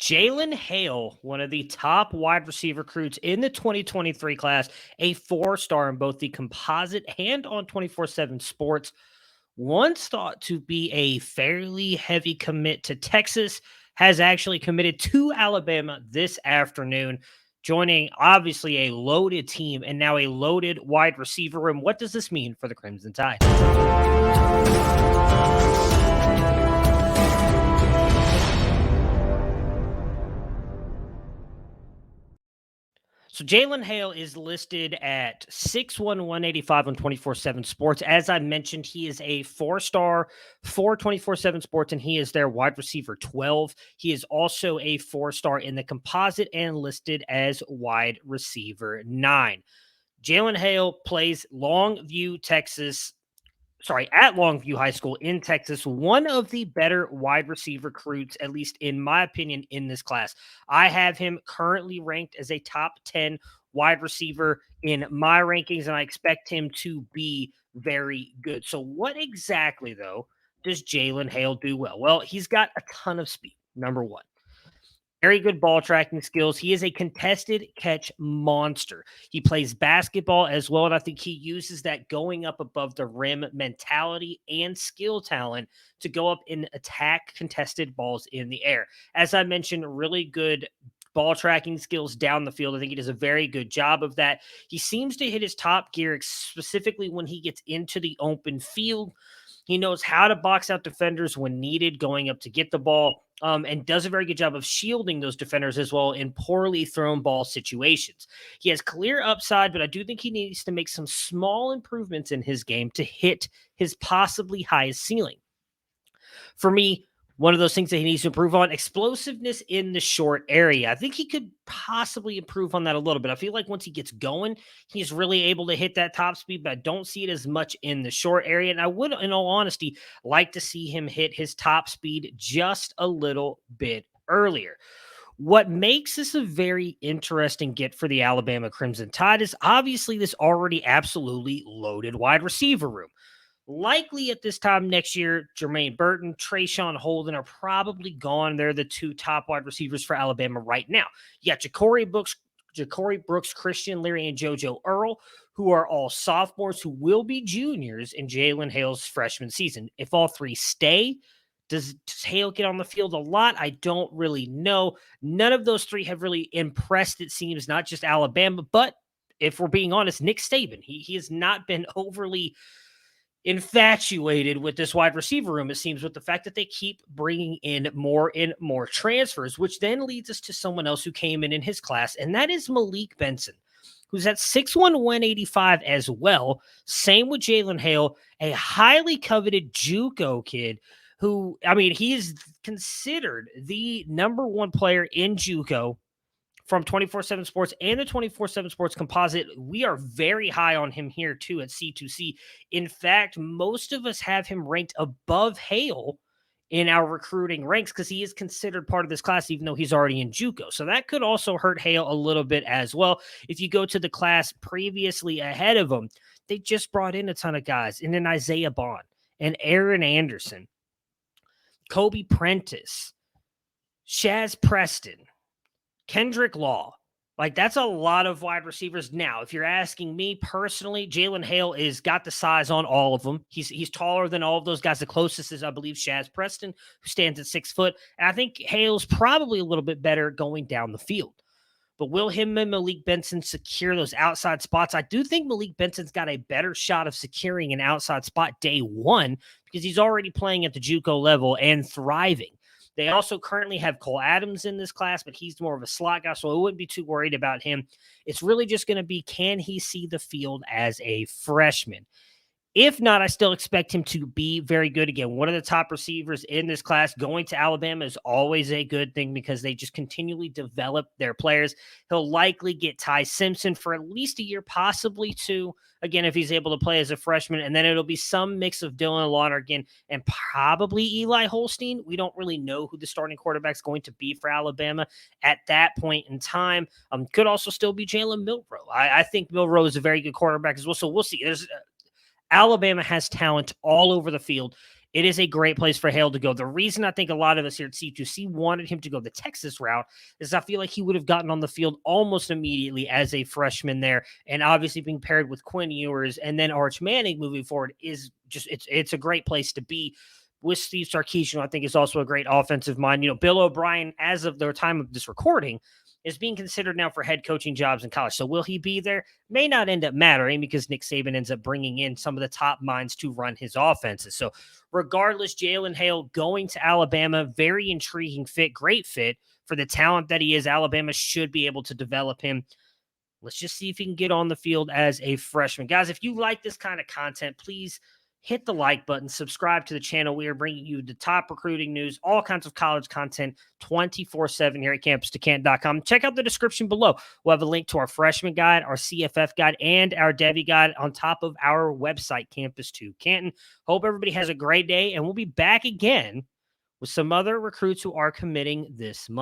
Jalen Hale, one of the top wide receiver recruits in the 2023 class, a four-star in both the composite and on 24/7 sports, once thought to be a fairly heavy commit to Texas, has actually committed to Alabama this afternoon, joining obviously a loaded team and now a loaded wide receiver room. What does this mean for the Crimson Tide? So Jalen Hale is listed at 6'1", 185 on 24/7 Sports. As I mentioned, he is a four-star for 24/7 Sports, and he is their wide receiver 12. He is also a four-star in the composite and listed as wide receiver 9. Jalen Hale plays Longview, Texas. Sorry, at Longview High School in Texas, one of the better wide receiver recruits, at least in my opinion, in this class. I have him currently ranked as a top 10 wide receiver in my rankings, and I expect him to be very good. So, what exactly, though, does Jalen Hale do well? Well, he's got a ton of speed, number one. Very good ball tracking skills. He is a contested catch monster. He plays basketball as well, and I think he uses that going up above the rim mentality and skill talent to go up and attack contested balls in the air. As I mentioned, really good ball tracking skills down the field. I think he does a very good job of that. He seems to hit his top gear specifically when he gets into the open field. He knows how to box out defenders when needed, going up to get the ball, and does a very good job of shielding those defenders as well in poorly thrown ball situations. He has clear upside, but I do think he needs to make some small improvements in his game to hit his possibly highest ceiling. For me, one of those things that he needs to improve on, explosiveness in the short area. I think he could possibly improve on that a little bit. I feel like once he gets going, he's really able to hit that top speed, but I don't see it as much in the short area. And I would, in all honesty, like to see him hit his top speed just a little bit earlier. What makes this a very interesting get for the Alabama Crimson Tide is obviously this already absolutely loaded wide receiver room. Likely at this time next year, Jermaine Burton, Trayshawn Holden are probably gone. They're the two top wide receivers for Alabama right now. You got Ja'Cory Brooks, Christian Leary, and JoJo Earl, who are all sophomores who will be juniors in Jalen Hale's freshman season. If all three stay, does Hale get on the field a lot? I don't really know. None of those three have really impressed, it seems, not just Alabama, but if we're being honest, Nick Saban. He has not been overly infatuated with this wide receiver room, it seems, with the fact that they keep bringing in more and more transfers, which then leads us to someone else who came in his class, and that is Malik Benson, who's at 6'1", 185 as well. Same with Jalen Hale, a highly coveted JUCO kid who, I mean, he is considered the number one player in JUCO from 24/7 Sports and the 24/7 Sports composite. We are very high on him here too at C2C. In fact, most of us have him ranked above Hale in our recruiting ranks because he is considered part of this class, even though he's already in JUCO. So that could also hurt Hale a little bit as well. If you go to the class previously ahead of him, they just brought in a ton of guys, and then Isaiah Bond and Aaron Anderson, Kobe Prentice, Shaz Preston, Kendrick Law. Like, that's a lot of wide receivers. Now, if you're asking me personally, Jalen Hale is got the size on all of them. He's taller than all of those guys. The closest is, I believe, Shaz Preston, who stands at 6 foot. And I think Hale's probably a little bit better going down the field. But will him and Malik Benson secure those outside spots? I do think Malik Benson's got a better shot of securing an outside spot day one because he's already playing at the JUCO level and thriving. They also currently have Cole Adams in this class, but he's more of a slot guy, so I wouldn't be too worried about him. It's really just going to be, can he see the field as a freshman? If not, I still expect him to be very good again. One of the top receivers in this class. Going to Alabama is always a good thing because they just continually develop their players. He'll likely get Ty Simpson for at least a year, possibly two, again, if he's able to play as a freshman. And then it'll be some mix of Dylan Lonergan and probably Eli Holstein. We don't really know who the starting quarterback is going to be for Alabama at that point in time. Could also still be Jalen Milroe. I think Milroe is a very good quarterback as well. So we'll see. Alabama has talent all over the field. it is a great place for Hale to go. The reason I think a lot of us here at C2C wanted him to go the Texas route is I feel like he would have gotten on the field almost immediately as a freshman there. And obviously being paired with Quinn Ewers and then Arch Manning moving forward is just, it's a great place to be. With Steve Sarkisian, I think is also a great offensive mind. Bill O'Brien, as of the time of this recording, is being considered now for head coaching jobs in college. So will he be there? May not end up mattering because Nick Saban ends up bringing in some of the top minds to run his offenses. So regardless, Jalen Hale going to Alabama, very intriguing fit, great fit for the talent that he is. Alabama should be able to develop him. Let's just see if he can get on the field as a freshman. Guys, if you like this kind of content, please hit the like button, subscribe to the channel. We are bringing you the top recruiting news, all kinds of college content 24/7 here at campus2canton.com. Check out the description below. We'll have a link to our freshman guide, our CFF guide, and our Devi guide on top of our website, Campus 2 Canton. Hope everybody has a great day, and we'll be back again with some other recruits who are committing this month.